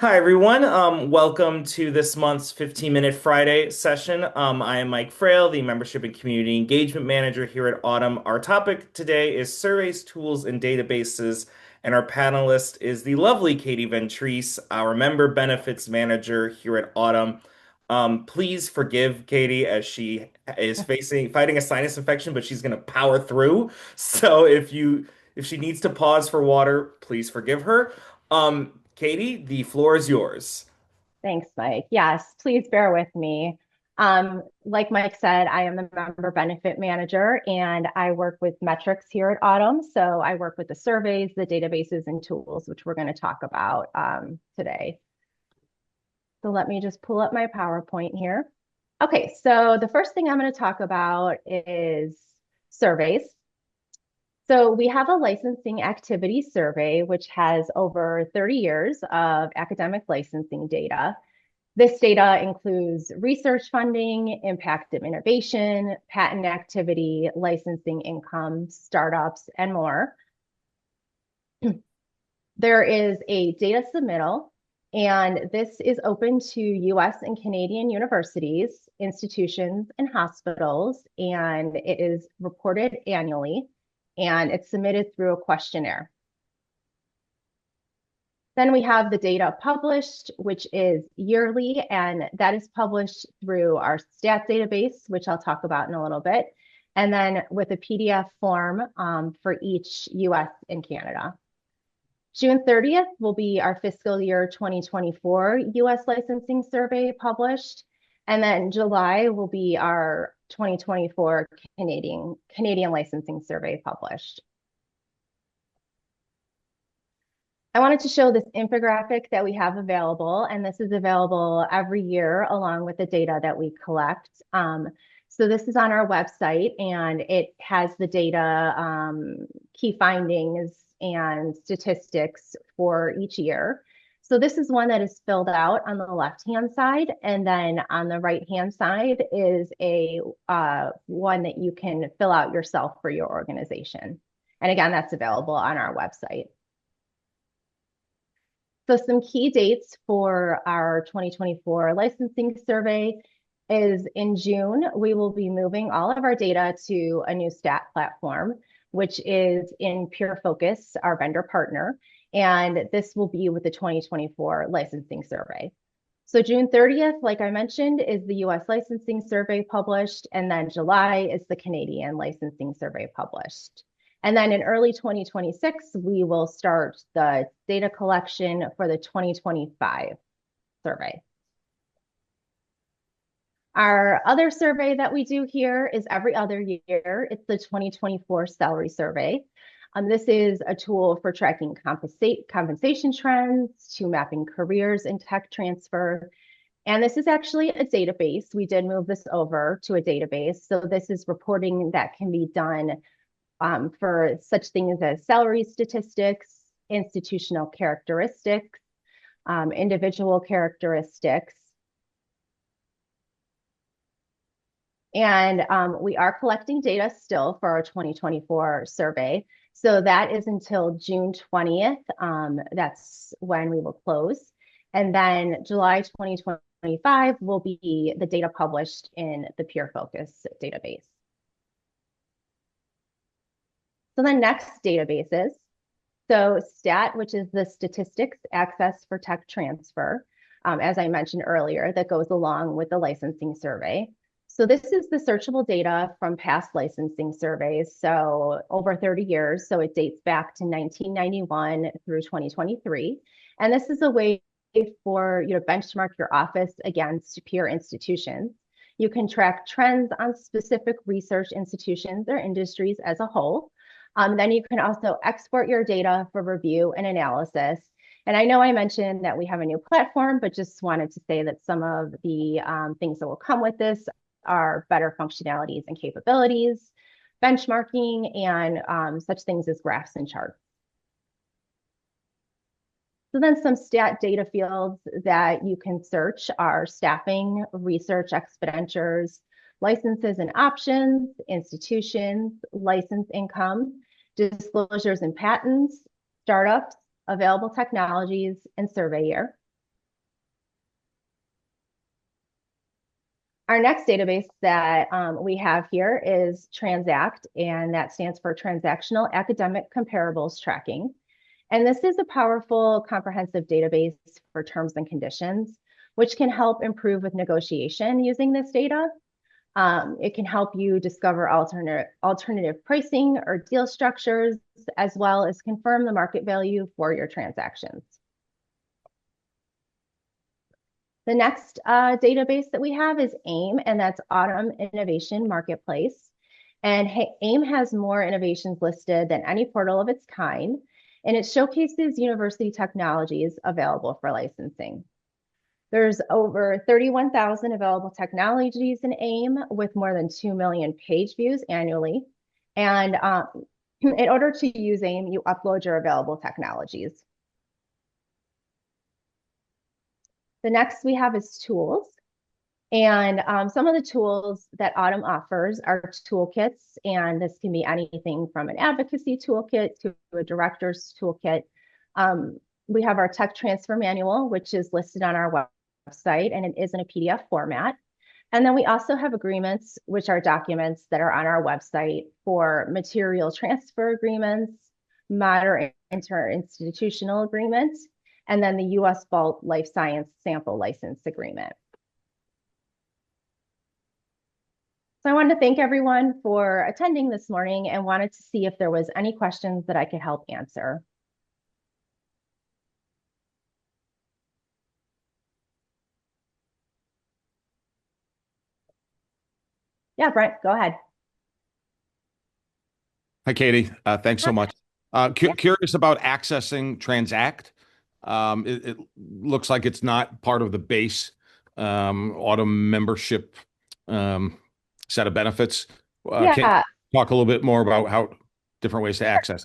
Hi, everyone. Welcome to this month's 15-minute Friday session. I am Mike Frail, the Membership and Community Engagement Manager here at Autumn. Our topic today is surveys, tools, and databases, and our panelist is the lovely Katie Ventrese, our Member Benefits Manager here at Autumn. Please forgive Katie as she is fighting a sinus infection, but she's going to power through. So if she needs to pause for water, please forgive her. Katie, the floor is yours. Thanks, Mike. Yes, please bear with me. Like Mike said, I am the member benefit manager and I work with metrics here at Autumn. So I work with the surveys, the databases, and tools, which we're going to talk about today. So let me just pull up my PowerPoint here. Okay, so the first thing I'm going to talk about is surveys. So we have a licensing activity survey, which has over 30 years of academic licensing data. This data includes research funding, impact of innovation, patent activity, licensing income, startups, and more. There is a data submittal, and this is open to US and Canadian universities, institutions, and hospitals, and it is reported annually, and it's submitted through a questionnaire. Then we have the data published, which is yearly, and that is published through our STAT database, which I'll talk about in a little bit, and then with a PDF form for each US and Canada. June 30th will be our fiscal year 2024 US licensing survey published, and then July will be our 2024 Canadian licensing survey published. I wanted to show this infographic that we have available, and this is available every year along with the data that we collect. So this is on our website, and it has the data, key findings, and statistics for each year. So this is one that is filled out on the left-hand side, and then on the right-hand side is a one that you can fill out yourself for your organization. And again, that's available on our website. So some key dates for our 2024 licensing survey is in June, we will be moving all of our data to a new STAT platform, which is in PureFocus, our vendor partner, and this will be with the 2024 licensing survey. So June 30th, like I mentioned, is the US licensing survey published, and then July is the Canadian licensing survey published. And then in early 2026, we will start the data collection for the 2025 survey. Our other survey that we do here is every other year. It's the 2024 salary survey. This is a tool for tracking compensation trends, to mapping careers in tech transfer. And this is actually a database. We did move this over to a database. So this is reporting that can be done for such things as salary statistics, institutional characteristics, individual characteristics. And we are collecting data still for our 2024 survey. So that is until June 20th. That's when we will close. And then July 2025 will be the data published in the PureFocus database. So the next databases. So STAT, which is the Statistics Access for Tech Transfer, as I mentioned earlier, that goes along with the licensing survey. So this is the searchable data from past licensing surveys, so over 30 years. So it dates back to 1991 through 2023. And this is a way for you to benchmark your office against peer institutions. You can track trends on specific research institutions or industries as a whole. Then you can also export your data for review and analysis. And I know I mentioned that we have a new platform, but just wanted to say that some of the things that will come with this are better functionalities and capabilities, benchmarking, and such things as graphs and charts. So then some STAT data fields that you can search are staffing, research expenditures, licenses and options, institutions, license income, disclosures and patents, startups, available technologies, and survey year. Our next database that we have here is Transact, and that stands for Transactional Academic Comparables Tracking. And this is a powerful, comprehensive database for terms and conditions, which can help improve with negotiation using this data. It can help you discover alternative pricing or deal structures, as well as confirm the market value for your transactions. The next database that we have is AIM, and that's Autumn Innovation Marketplace. And AIM has more innovations listed than any portal of its kind, and it showcases university technologies available for licensing. There's over 31,000 available technologies in AIM with more than 2 million page views annually. And in order to use AIM, you upload your available technologies. The next we have is tools. And some of the tools that Autumn offers are toolkits, and this can be anything from an advocacy toolkit to a director's toolkit. We have our tech transfer manual, which is listed on our website, and it is in a PDF format. And then we also have agreements, which are documents that are on our website for material transfer agreements, modern interinstitutional agreements, and then the U.S. Bulk Life Science Sample License Agreement. So I wanted to thank everyone for attending this morning and wanted to see if there was any questions that I could help answer. Yeah, Brent, go ahead. Hi, Katie. Thanks so much. Curious about accessing Transact. It looks like it's not part of the base Autumn membership set of benefits. Can you talk a little bit more about how different ways to access?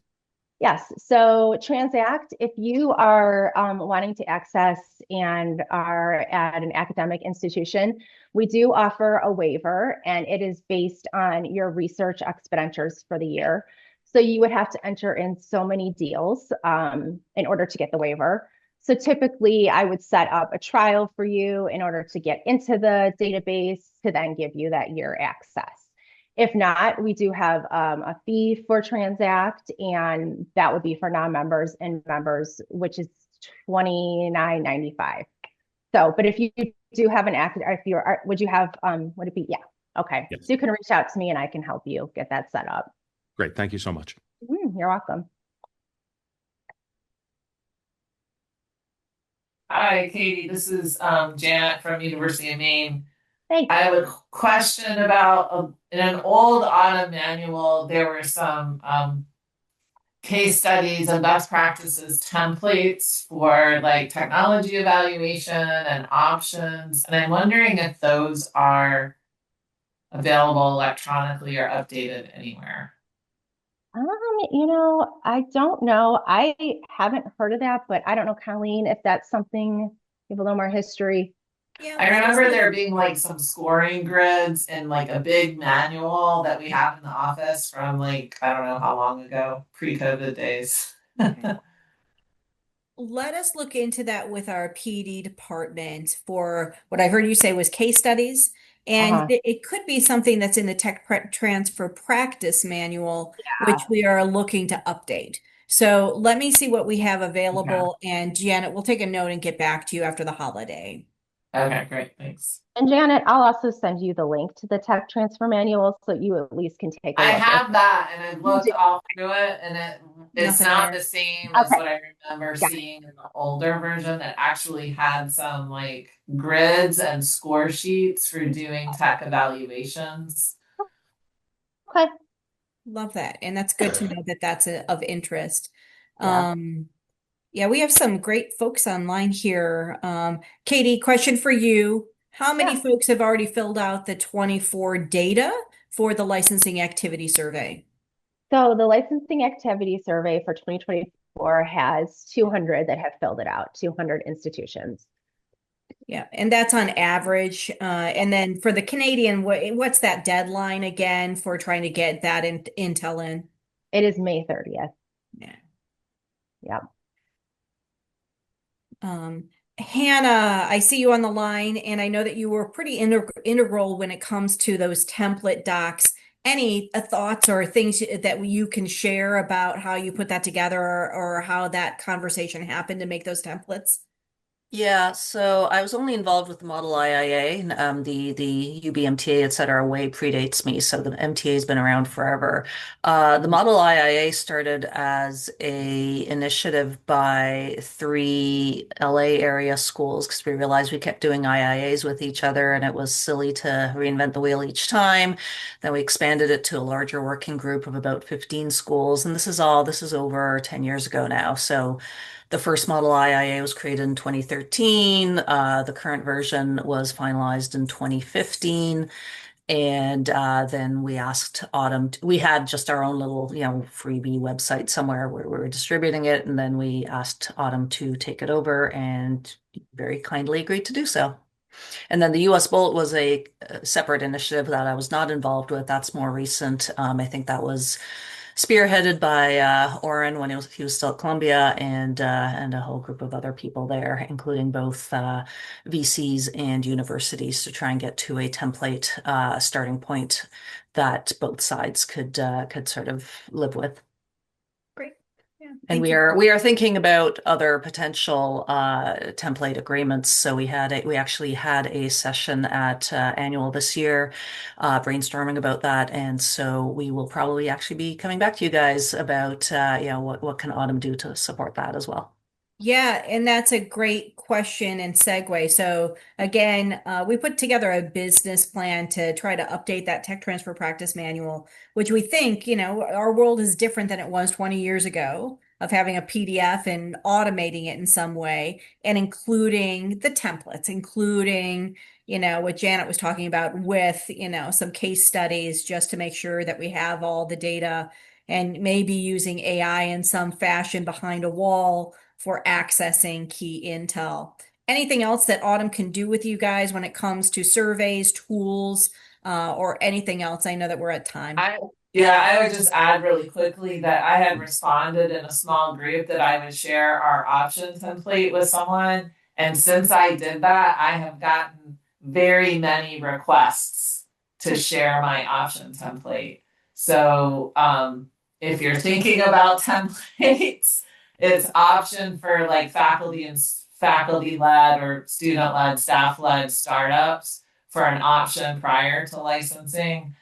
Yes. So Transact, if you are wanting to access and are at an academic institution, we do offer a waiver, and it is based on your research expenditures for the year. So you would have to enter in so many deals in order to get the waiver. So typically I would set up a trial for you in order to get into the database to then give you that year access. If not, we do have a fee for Transact, and that would be for non-members and members, which is $29.95. So, but if you do have an active, if you're, would you have, would it be, yeah, okay. Yes. So you can reach out to me and I can help you get that set up. Great, thank you so much. You're welcome. Hi, Katie. This is Janet from University of Maine. Thanks. I have a question about in an old Autumn manual, there were some case studies and best practices templates for like technology evaluation and options. And I'm wondering if those are available electronically or updated anywhere. You know, I don't know. I haven't heard of that, but I don't know, Colleen, if that's something, give a little more history. Yeah, I remember there being like some scoring grids and like a big manual that we have in the office from like, I don't know how long ago, pre-COVID days. Let us look into that with our PD department for what I heard you say was case studies. And it could be something that's in the tech transfer practice manual, which we are looking to update. So let me see what we have available. And Janet, we'll take a note and get back to you after the holiday. Okay, great. Thanks. And Janet, I'll also send you the link to the tech transfer manual so you at least can take a look. I have that, and I've looked all through it, and it's not the same as what I remember seeing in the older version that actually had some like grids and score sheets for doing tech evaluations. Okay. Love that. And that's good to know that that's of interest. Yeah, we have some great folks online here. Katie, question for you. How many folks have already filled out the 24 data for the licensing activity survey? So the licensing activity survey for 2024 has 200 that have filled it out, 200 institutions. Yeah, and that's on average. And then for the Canadian, what's that deadline again for trying to get that intel in? It is May 30th. Yeah. Yep. Hannah, I see you on the line, and I know that you were pretty integral when it comes to those template docs. Any thoughts or things that you can share about how you put that together, or how that conversation happened to make those templates? Yeah, so I was only involved with the Model IIA, and the UBMTA, et cetera, way predates me. So the MTA has been around forever. The Model IIA started as a initiative by three LA area schools because we realized we kept doing IIAs with each other, and it was silly to reinvent the wheel each time. Then we expanded it to a larger working group of about 15 schools, and this is over 10 years ago now. So. The first model IIA was created in 2013. The current version was finalized in 2015. And then we asked Autumn, we had just our own little, freebie website somewhere where we were distributing it. And then we asked Autumn to take it over and very kindly agreed to do so. And then the US Bullet was a separate initiative that I was not involved with. That's more recent. I think that was spearheaded by Oren when he was still at Columbia, and a whole group of other people there, including both VCs and universities, to try and get to a template starting point that both sides could sort of live with. Great. Yeah, And thank we you. are thinking about other potential template agreements. So we actually had a session at annual this year, brainstorming about that, and so we will probably actually be coming back to you guys about what can Autumn do to support that as well. Yeah, and that's a great question and segue. So again, we put together a business plan to try to update that tech transfer practice manual, which we think, our world is different than it was 20 years ago, of having a PDF and automating it in some way, and including the templates, including, what Janet was talking about with, some case studies, just to make sure that we have all the data, and maybe using AI in some fashion behind a wall for accessing key intel. Anything else that Autumn can do with you guys when it comes to surveys, tools, or anything else? I know that we're at time. I would just add really quickly that I had responded in a small group that I would share our option template with someone. And since I did that, I have gotten very many requests to share my option template. So if you're thinking about templates, it's option for like faculty led or student led, staff led startups for an option prior to licensing.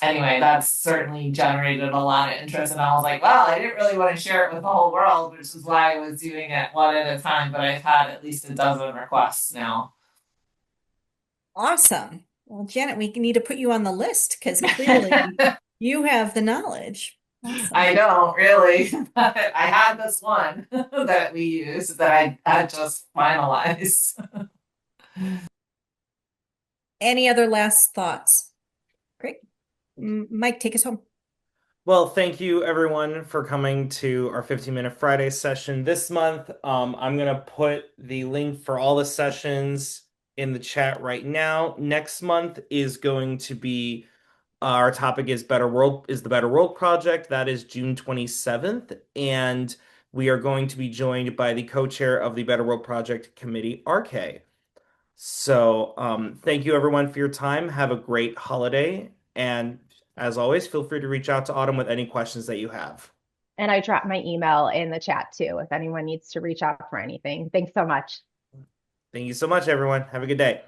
Anyway, that's certainly generated a lot of interest, and I was like, well, I didn't really want to share it with the whole world, which is why I was doing it one at a time, but I've had at least a dozen requests now. Awesome. Well, Janet, we need to put you on the list because clearly you have the knowledge. Awesome. I don't really. I had this one that we used that I had just finalized. Any other last thoughts? Great. Mike, take us home. Well, thank you everyone for coming to our 15-minute Friday session this month. I'm gonna put the link for all the sessions in the chat right now. Next month is going to be our topic is the Better World Project. That is June 27th, and we are going to be joined by the co-chair of the Better World Project Committee, RK. So, thank you everyone for your time. Have a great holiday, and as always, feel free to reach out to Autumn with any questions that you have. And I dropped my email in the chat too, if anyone needs to reach out for anything. Thanks so much. Thank you so much, everyone. Have a good day.